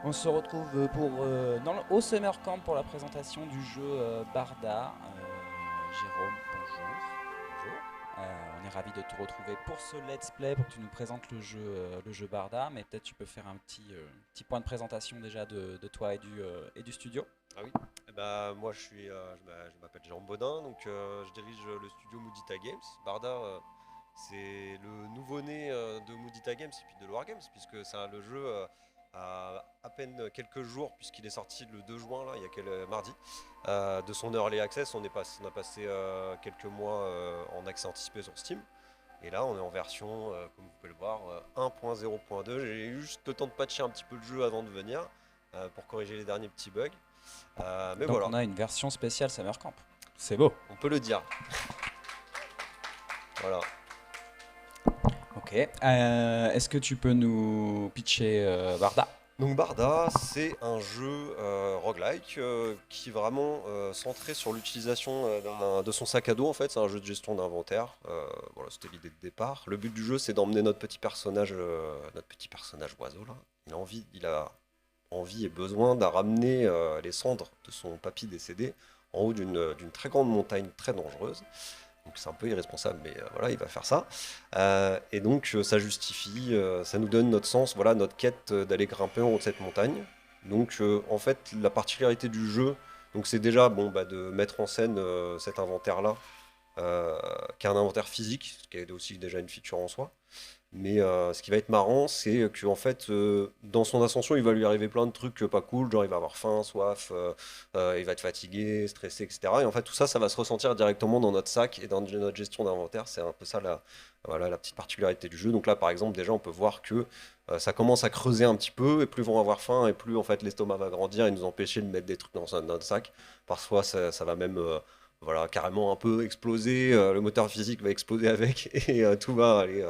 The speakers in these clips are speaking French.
On se retrouve au Summer Camp pour la présentation du jeu Barda. Jérôme, bonjour. Bonjour. On est ravi de te retrouver pour ce let's play, pour que tu nous présentes le jeu Barda. Mais peut-être tu peux faire un petit point de présentation déjà de toi et du studio. Ah oui. Moi je m'appelle Jérôme Baudin, donc je dirige le studio Moudita Games. Barda, c'est le nouveau-né de Moudita Games et puis de Loire Games, puisque le jeu a à peine quelques jours, puisqu'il est sorti le 2 juin, là, il y a mardi, de son early access. On a passé quelques mois en accès anticipé sur Steam. Et là, on est en version, comme vous pouvez le voir, 1.0.2. J'ai eu juste le temps de patcher un petit peu le jeu avant de venir pour corriger les derniers petits bugs. Mais Donc voilà, on a une version spéciale Summer Camp. C'est beau. on peut le dire. Voilà. Ok. Est-ce que tu peux nous pitcher Barda? Donc Barda, c'est un jeu roguelike qui est vraiment centré sur l'utilisation de son sac à dos. En fait, c'est un jeu de gestion d'inventaire. Voilà, c'était l'idée de départ. Le but du jeu, c'est d'emmener notre petit personnage oiseau là. Il a envie et besoin de ramener les cendres de son papy décédé en haut d'une très grande montagne très dangereuse. Donc c'est un peu irresponsable, mais voilà, il va faire ça. Et donc ça justifie, ça nous donne notre sens, voilà, notre quête d'aller grimper en haut de cette montagne. Donc en fait, la particularité du jeu, donc c'est déjà bon, de mettre en scène cet inventaire-là, qui est un inventaire physique, ce qui est aussi déjà une feature en soi. Mais ce qui va être marrant, c'est que en fait, dans son ascension, il va lui arriver plein de trucs pas cool, genre il va avoir faim, soif, il va être fatigué, stressé, etc. Et en fait, tout ça, ça va se ressentir directement dans notre sac et dans notre gestion d'inventaire. C'est un peu ça voilà, la petite particularité du jeu. Donc là, par exemple, déjà, on peut voir que ça commence à creuser un petit peu, et plus ils vont avoir faim, et plus en fait l'estomac va grandir et nous empêcher de mettre des trucs dans notre sac. Parfois, ça va même voilà, carrément un peu exploser, le moteur physique va exploser avec et tout va aller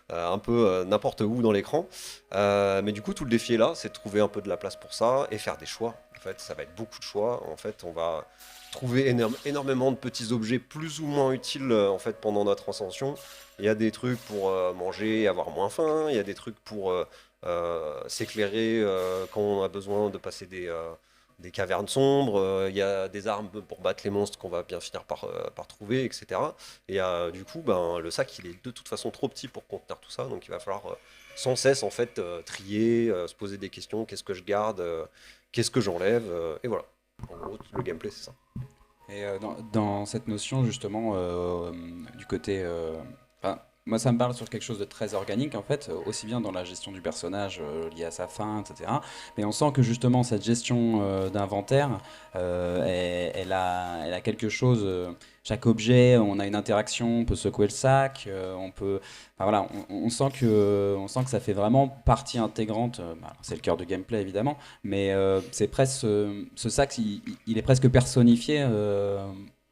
un peu n'importe où dans l'écran. Mais du coup, tout le défi est là, c'est de trouver un peu de la place pour ça et faire des choix. En fait, ça va être beaucoup de choix. En fait, on va trouver énormément de petits objets plus ou moins utiles en fait pendant notre ascension. Il y a des trucs pour manger et avoir moins faim. Il y a des trucs pour s'éclairer quand on a besoin de passer des cavernes sombres, il y a des armes pour battre les monstres qu'on va bien finir par trouver, etc. Et du coup, le sac, il est de toute façon trop petit pour contenir tout ça, donc il va falloir sans cesse en fait trier, se poser des questions, qu'est-ce que je garde, qu'est-ce que j'enlève, et voilà. En gros, le gameplay, c'est ça. Et dans cette notion justement du côté, enfin, moi ça me parle sur quelque chose de très organique en fait, aussi bien dans la gestion du personnage lié à sa faim, etc. Mais on sent que justement cette gestion d'inventaire, elle a quelque chose. Chaque objet, on a une interaction, on peut secouer le sac, on peut, enfin, voilà, on sent que ça fait vraiment partie intégrante. Alors, c'est le cœur du gameplay évidemment, mais c'est presque ce sac, il est presque personnifié,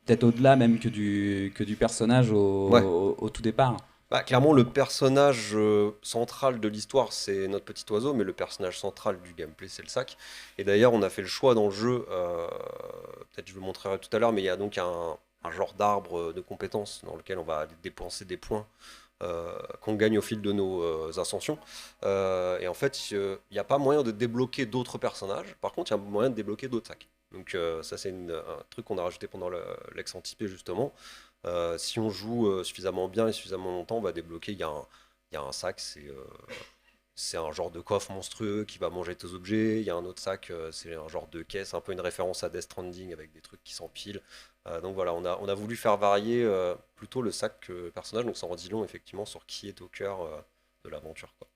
peut-être au-delà même que du personnage Ouais. au tout départ. Clairement, le personnage central de l'histoire, c'est notre petit oiseau, mais le personnage central du gameplay, c'est le sac. Et d'ailleurs, on a fait le choix dans le jeu, peut-être je vous le montrerai tout à l'heure, mais il y a donc un genre d'arbre de compétences dans lequel on va aller dépenser des points qu'on gagne au fil de nos ascensions. Et en fait, il n'y a pas moyen de débloquer d'autres personnages. Par contre, il y a moyen de débloquer d'autres sacs. Donc ça, c'est un truc qu'on a rajouté pendant l'ex-anticipé, justement. Si on joue suffisamment bien et suffisamment longtemps, on va débloquer. Il y a un sac, c'est un genre de coffre monstrueux qui va manger tes objets. Il y a un autre sac, c'est un genre de caisse, un peu une référence à Death Stranding avec des trucs qui s'empilent. Donc voilà, on a voulu faire varier plutôt le sac que le personnage, donc ça en dit long effectivement sur qui est au cœur de l'aventure, quoi.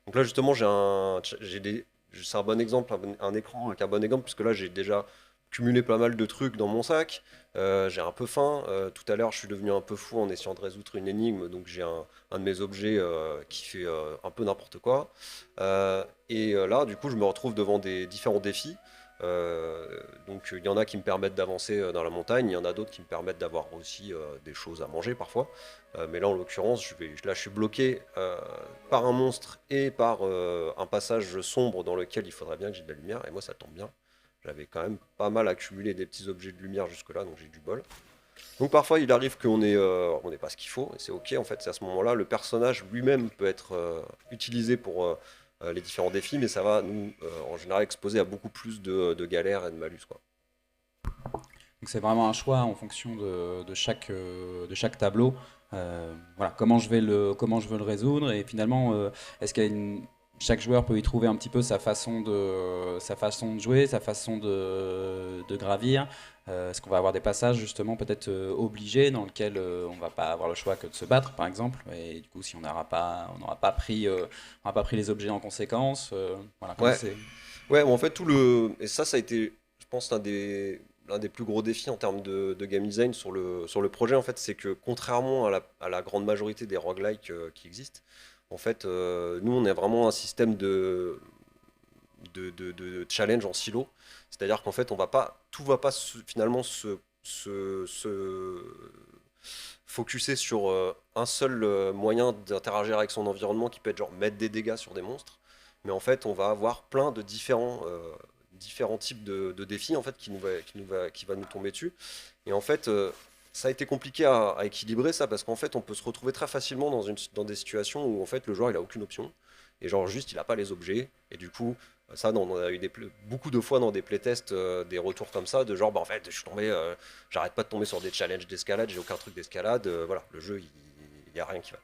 Donc là justement, c'est un bon exemple, un écran avec un bon exemple, puisque là j'ai déjà cumulé pas mal de trucs dans mon sac. J'ai un peu faim. Tout à l'heure, je suis devenu un peu fou en essayant de résoudre une énigme, donc j'ai un de mes objets qui fait un peu n'importe quoi. Là, du coup, je me retrouve devant des différents défis. Donc il y en a qui me permettent d'avancer dans la montagne, il y en a d'autres qui me permettent d'avoir aussi des choses à manger parfois. Mais là en l'occurrence, là je suis bloqué par un monstre et par un passage sombre dans lequel il faudrait bien que j'ai de la lumière, et moi ça tombe bien. J'avais quand même pas mal accumulé des petits objets de lumière jusque-là, donc j'ai du bol. Donc parfois il arrive on n'est pas ce qu'il faut, et c'est ok en fait, c'est à ce moment-là, le personnage lui-même peut être utilisé pour les différents défis, mais ça va nous, en général, exposer à beaucoup plus de galères et de malus, quoi. Donc c'est vraiment un choix en fonction de chaque tableau. Voilà, comment je veux le résoudre et finalement, est-ce qu'il y a chaque joueur peut y trouver un petit peu sa façon de jouer, sa façon de gravir. Est-ce qu'on va avoir des passages justement peut-être obligés dans lesquels on va pas avoir le choix que de se battre, par exemple, et du coup si on n'aura pas pris les objets en conséquence. Voilà, comment Ouais, c'est. ouais, mais en fait, et ça a été, je pense, l'un des plus gros défis en termes de game design sur le projet, en fait, c'est que contrairement à la grande majorité des roguelikes qui existent, en fait, nous, on a vraiment un système de challenge en silo. C'est-à-dire qu'en fait, tout va pas finalement se focuser sur un seul moyen d'interagir avec son environnement qui peut être genre mettre des dégâts sur des monstres. Mais en fait, on va avoir plein de différents types de défis en fait qui va nous tomber dessus. Et en fait, ça a été compliqué à équilibrer ça parce qu'en fait, on peut se retrouver très facilement dans des situations où en fait le joueur il a aucune option et genre juste il a pas les objets et du coup ça, on a eu beaucoup de fois dans des playtests, des retours comme ça, de genre, bah en fait, je suis tombé, j'arrête pas de tomber sur des challenges d'escalade, j'ai aucun truc d'escalade, voilà, le jeu, il y a rien qui va.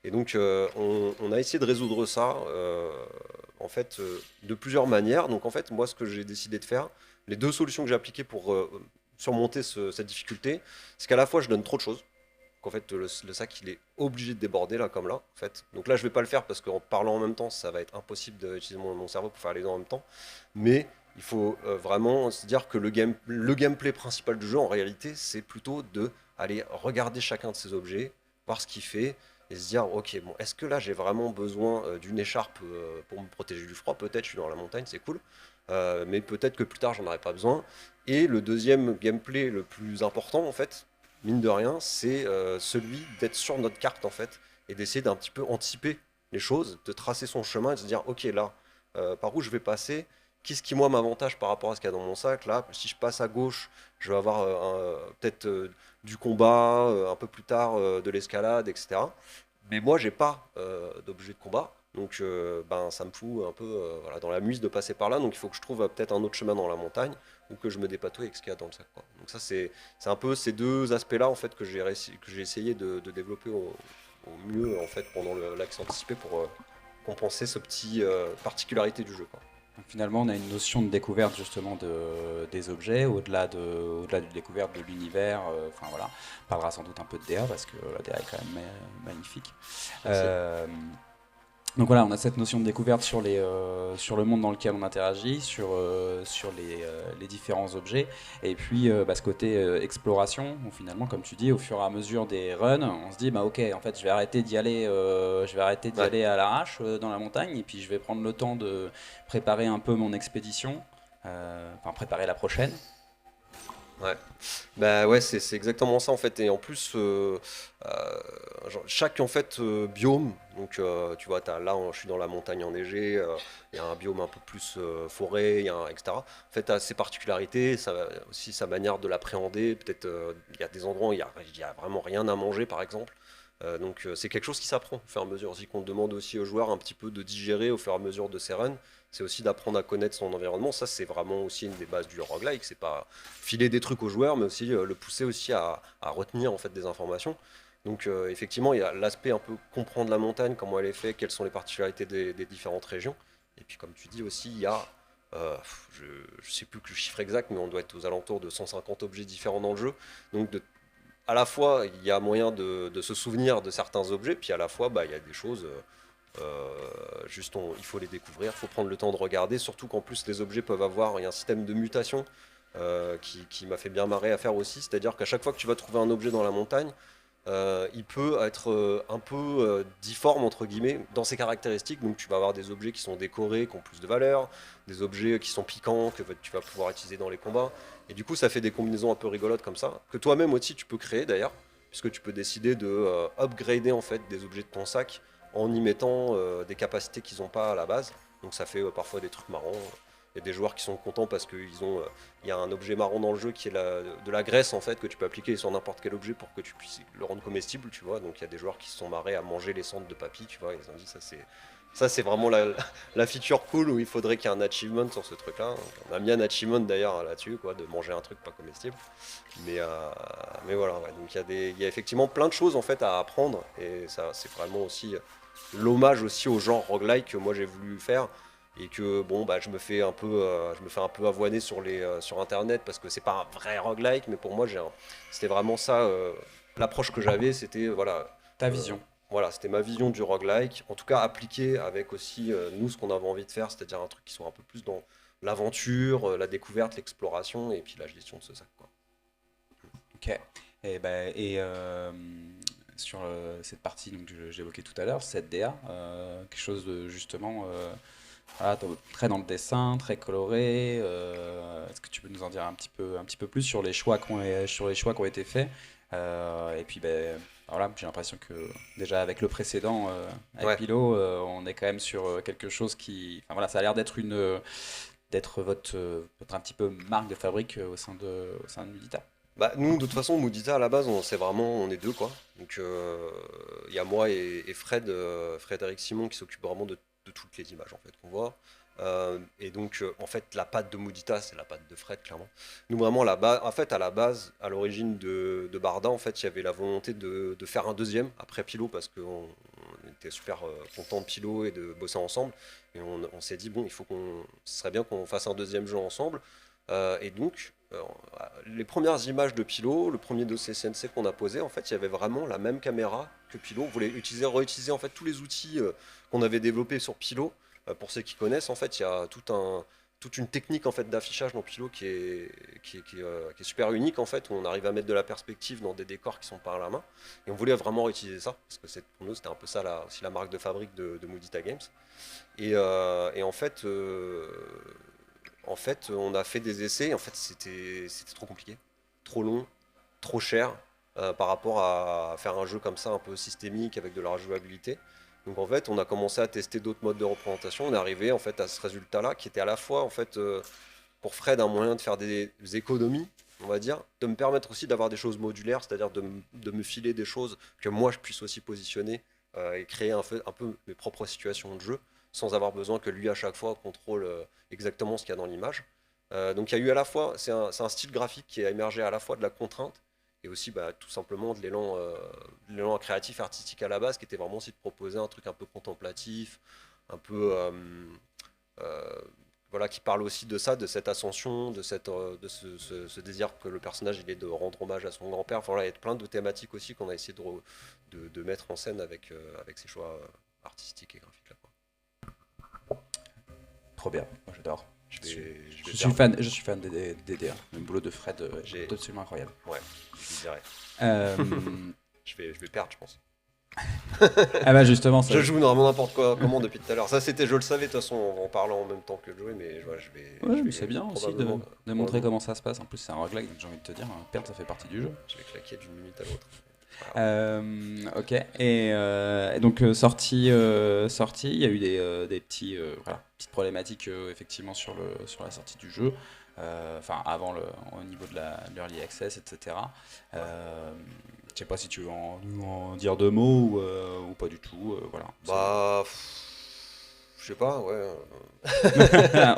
Et donc, on a essayé de résoudre ça, en fait, de plusieurs manières. Donc, en fait, moi, ce que j'ai décidé de faire, les deux solutions que j'ai appliquées pour surmonter cette difficulté, c'est qu'à la fois, je donne trop de choses. Qu'en fait le sac il est obligé de déborder là comme là en fait. Donc là je vais pas le faire parce qu'en parlant en même temps ça va être impossible d'utiliser mon cerveau pour faire les deux en même temps. Mais il faut vraiment se dire que le gameplay principal du jeu en réalité c'est plutôt de aller regarder chacun de ces objets, voir ce qu'il fait et se dire ok bon est-ce que là j'ai vraiment besoin d'une écharpe pour me protéger du froid, peut-être je suis dans la montagne c'est cool. Mais peut-être que plus tard j'en aurai pas besoin. Et le deuxième gameplay le plus important en fait mine de rien, c'est celui d'être sur notre carte en fait et d'essayer d'un petit peu anticiper les choses, de tracer son chemin et de se dire ok là, par où je vais passer, qu'est-ce qui moi m'avantage par rapport à ce qu'il y a dans mon sac là, si je passe à gauche, je vais avoir peut-être du combat, un peu plus tard de l'escalade, etc. Mais moi j'ai pas d'objet de combat. Donc ben, ça me fout un peu voilà, dans la muse de passer par là. Donc il faut que je trouve peut-être un autre chemin dans la montagne ou que je me dépatouille avec ce qu'il y a dans le sac, quoi. Donc ça c'est un peu ces deux aspects-là en fait que j'ai essayé de développer au mieux en fait pendant l'axe anticipé pour compenser ce petit particularité du jeu, quoi. Donc finalement, on a une notion de découverte justement des objets, au-delà de découverte de l'univers. Enfin voilà, on parlera sans doute un peu de DA parce que la DA est quand même magnifique. Merci. Euh, donc voilà, on a cette notion de découverte sur le monde dans lequel on interagit, sur les différents objets, et puis bah, ce côté exploration, où finalement, comme tu dis, au fur et à mesure des runs, on se dit, bah ok, en fait, je vais arrêter d'y Ouais. aller à l'arrache dans la montagne, et puis je vais prendre le temps de préparer un peu mon expédition, enfin préparer la prochaine. Ouais, bah ouais, c'est exactement ça en fait. Et en plus, genre, chaque en fait biome, donc tu vois, je suis dans la montagne enneigée, il y a un biome un peu plus forêt, etc. En fait, t'as ses particularités, aussi sa manière de l'appréhender. Peut-être il y a des endroits où il y a vraiment rien à manger, par exemple. Donc c'est quelque chose qui s'apprend au fur et à mesure. Aussi qu'on demande aussi aux joueurs un petit peu de digérer au fur et à mesure de ses runs. C'est aussi d'apprendre à connaître son environnement. Ça, c'est vraiment aussi une des bases du roguelike. C'est pas filer des trucs aux joueurs, mais aussi le pousser aussi à retenir en fait des informations. Donc effectivement, il y a l'aspect un peu comprendre la montagne, comment elle est faite, quelles sont les particularités des différentes régions. Et puis comme tu dis aussi, il y a, je ne sais plus que le chiffre exact, mais on doit être aux alentours de 150 objets différents dans le jeu. Donc à la fois, il y a moyen de se souvenir de certains objets, puis à la fois, bah, il y a des choses, juste il faut les découvrir, il faut prendre le temps de regarder, surtout qu'en plus les objets peuvent avoir, il y a un système de mutation qui m'a fait bien marrer à faire aussi, c'est-à-dire qu'à chaque fois que tu vas trouver un objet dans la montagne, il peut être un peu difforme entre guillemets dans ses caractéristiques. Donc tu vas avoir des objets qui sont décorés, qui ont plus de valeur, des objets qui sont piquants que tu vas pouvoir utiliser dans les combats. Et du coup, ça fait des combinaisons un peu rigolotes comme ça, que toi-même aussi tu peux créer d'ailleurs, puisque tu peux décider de upgrader en fait des objets de ton sac en y mettant des capacités qu'ils n'ont pas à la base. Donc ça fait parfois des trucs marrants. Il y a des joueurs qui sont contents parce il y a un objet marron dans le jeu qui est de la graisse en fait que tu peux appliquer sur n'importe quel objet pour que tu puisses le rendre comestible, tu vois. Donc il y a des joueurs qui se sont marrés à manger les cendres de papy, tu vois. Ils ont dit ça Ça, c'est vraiment la feature cool où il faudrait qu'il y ait un achievement sur ce truc-là. On a mis un achievement d'ailleurs là-dessus, quoi, de manger un truc pas comestible. Mais, euh, mais voilà, ouais. Donc il y a effectivement plein de choses en fait à apprendre. Et ça, c'est vraiment aussi l'hommage aussi au genre roguelike que moi j'ai voulu faire. Et que bon, bah, je me fais un peu avoiner sur Internet parce que c'est pas un vrai roguelike. Mais pour moi, c'était vraiment ça. L'approche que j'avais, c'était Ta euh, vision. c'était ma vision du roguelike, en tout cas appliquée avec aussi nous ce qu'on avait envie de faire, c'est-à-dire un truc qui soit un peu plus dans l'aventure, la découverte, l'exploration et puis la gestion de ce sac, quoi. Ok. Et sur cette partie donc, que j'évoquais tout à l'heure, cette DA, quelque chose de justement voilà, très dans le dessin, très coloré. Est-ce que tu peux nous en dire un petit peu plus sur les choix sur les choix qui ont été faits? Et puis, voilà, j'ai l'impression que déjà avec le précédent, avec Ouais. Pilo, on est quand même sur quelque chose qui, enfin, voilà, ça a l'air d'être votre un petit peu marque de fabrique au sein de Nudita. Bah, nous, de toute façon, Moudita, à la base, on est deux, quoi. Donc, il y a moi et Fred, Frédéric Simon, qui s'occupe vraiment de toutes les images, en fait, qu'on voit. Et donc, en fait, la patte de Moudita, c'est la patte de Fred, clairement. Nous, vraiment, en fait, à la base, à l'origine de Barda, en fait, il y avait la volonté de faire un deuxième, après Pilo, parce qu'on on était super contents de Pilo et de bosser ensemble. Et on s'est dit, bon, ce serait bien qu'on fasse un deuxième jeu ensemble. Et donc, les premières images de Pilo, le premier dossier CNC qu'on a posé, en fait, il y avait vraiment la même caméra que Pilo. On voulait réutiliser en fait tous les outils qu'on avait développés sur Pilo. Pour ceux qui connaissent, en fait, il y a toute une technique en fait d'affichage dans Pilo qui est super unique en fait, où on arrive à mettre de la perspective dans des décors qui sont pas à la main. Et on voulait vraiment réutiliser ça parce que pour nous c'était un peu ça aussi la marque de fabrique de Modita Games. Et en fait, on a fait des essais. En fait, c'était trop compliqué, trop long, trop cher par rapport à faire un jeu comme ça, un peu systémique avec de la rejouabilité. Donc en fait, on a commencé à tester d'autres modes de représentation. On est arrivé en fait à ce résultat-là, qui était à la fois en fait pour Fred un moyen de faire des économies, on va dire, de me permettre aussi d'avoir des choses modulaires, c'est-à-dire de me filer des choses que moi je puisse aussi positionner et créer un peu mes propres situations de jeu, sans avoir besoin que lui à chaque fois contrôle exactement ce qu'il y a dans l'image. Donc il y a eu à la fois, c'est un style graphique qui a émergé à la fois de la contrainte et aussi bah, tout simplement de l'élan créatif artistique à la base, qui était vraiment aussi de proposer un truc un peu contemplatif, un peu euh, voilà, qui parle aussi de ça, de cette ascension, ce désir que le personnage il est de rendre hommage à son grand-père. Enfin, voilà, il y a plein de thématiques aussi qu'on a essayé de mettre en scène avec ces choix artistiques et graphiques là, quoi. Trop bien, moi j'adore. Je vais perdre. Je suis fan des DA. Le boulot de Fred J'ai, est absolument incroyable. ouais, je lui dirais. Euh, Je vais perdre, je pense. ah bah justement, Je joue normalement n'importe quoi, comment depuis tout à l'heure. Ça, je le savais de toute façon en parlant en même temps que de jouer, mais ouais, ouais, je mais vais c'est bien aussi de montrer probablement, comment ça se passe. En plus, c'est un roguelike, donc j'ai envie de te dire, perdre, ça fait partie du jeu. je vais claquer d'une minute à l'autre. C'est pas grave. Ok, et donc sortie, il y a eu des voilà, petites problématiques effectivement sur la sortie du jeu, enfin au niveau de l'early access, etc. Ouais. Je sais pas si tu veux en dire deux mots ou pas du tout, voilà. Bah, je sais pas, ouais.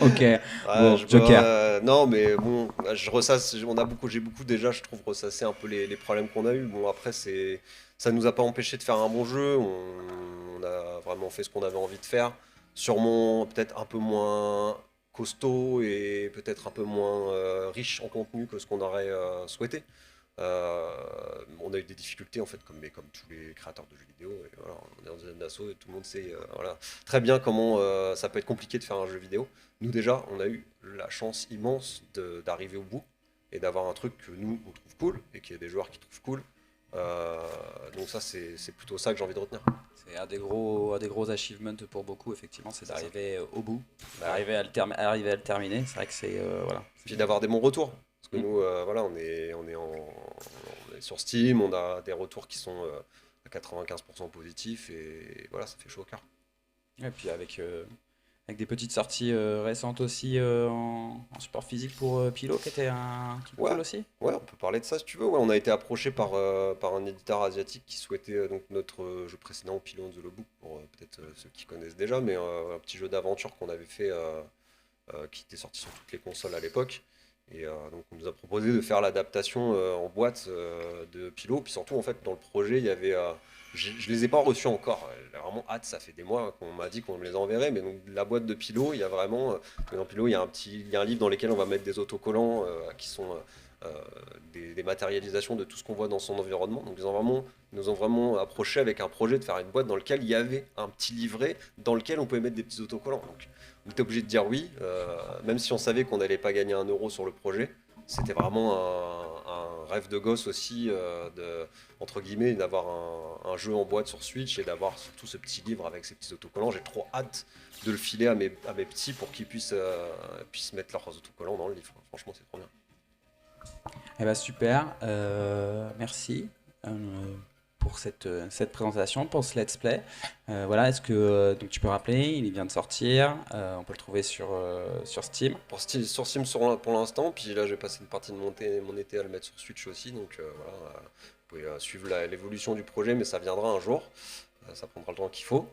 Ok, Ouais, bon, Joker. non, mais bon, je ressasse, j'ai beaucoup déjà, je trouve, ressassé un peu les problèmes qu'on a eu. Bon, après, ça nous a pas empêché de faire un bon jeu. On a vraiment fait ce qu'on avait envie de faire. Sûrement, peut-être un peu moins costaud et peut-être un peu moins riche en contenu que ce qu'on aurait souhaité. On a eu des difficultés en fait, mais comme tous les créateurs de jeux vidéo. Et voilà, on est dans une asso et tout le monde sait voilà, très bien comment ça peut être compliqué de faire un jeu vidéo. Nous déjà, on a eu la chance immense d'arriver au bout et d'avoir un truc que nous on trouve cool et qu'il y a des joueurs qui trouvent cool. Euh, donc ça, c'est plutôt ça que j'ai envie de retenir. C'est un des gros achievements pour beaucoup, effectivement, c'est C'est ça. d'arriver au bout, Bah ouais. arriver à le terminer. C'est vrai que c'est voilà. Puis d'avoir des bons retours. Parce que Mm. nous, voilà, on est sur Steam, on a des retours qui sont à 95% positifs et voilà, ça fait chaud au cœur. Et puis avec des petites sorties récentes aussi en support physique pour Pilo, qui était un truc Ouais, cool aussi. ouais, on peut parler de ça si tu veux. Ouais, on a été approché par un éditeur asiatique qui souhaitait donc notre jeu précédent, Pilo and the Logbook, pour peut-être ceux qui connaissent déjà, mais un petit jeu d'aventure qu'on avait fait qui était sorti sur toutes les consoles à l'époque. Et donc on nous a proposé de faire l'adaptation en boîte de Pilo. Puis surtout en fait dans le projet il y avait, je les ai pas reçus encore. J'ai vraiment hâte, ça fait des mois qu'on m'a dit qu'on me les enverrait. Mais donc la boîte de Pilo, il y a vraiment, dans Pilo il y a il y a un livre dans lequel on va mettre des autocollants qui sont des matérialisations de tout ce qu'on voit dans son environnement. Donc ils nous ont vraiment approché avec un projet de faire une boîte dans laquelle il y avait un petit livret dans lequel on pouvait mettre des petits autocollants. Donc on était obligé de dire oui, même si on savait qu'on n'allait pas gagner 1 euro sur le projet. C'était vraiment un rêve de gosse aussi, entre guillemets, d'avoir un jeu en boîte sur Switch et d'avoir surtout ce petit livre avec ces petits autocollants. J'ai trop hâte de le filer à mes petits pour qu'ils puissent mettre leurs autocollants dans le livre. Franchement, c'est trop bien. Eh ben super, merci euh, pour cette présentation, pour ce let's play. Voilà, est-ce que donc tu peux rappeler, il vient de sortir, on peut le trouver sur Steam. Sur Steam pour l'instant, puis là j'ai passé une partie de mon été à le mettre sur Switch aussi, donc voilà, vous pouvez suivre l'évolution du projet, mais ça viendra un jour, ça prendra le temps qu'il faut.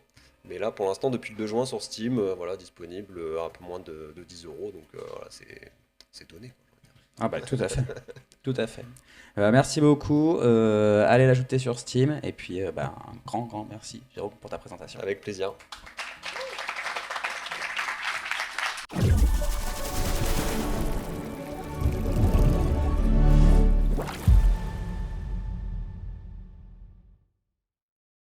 Mais là pour l'instant, depuis le 2 juin sur Steam, voilà, disponible à un peu moins de 10 euros, donc voilà, c'est donné, quoi, on va dire. Ah bah tout à fait, tout à fait. Merci beaucoup, allez l'ajouter sur Steam, et puis bah, un grand merci Jérôme pour ta présentation. Avec plaisir.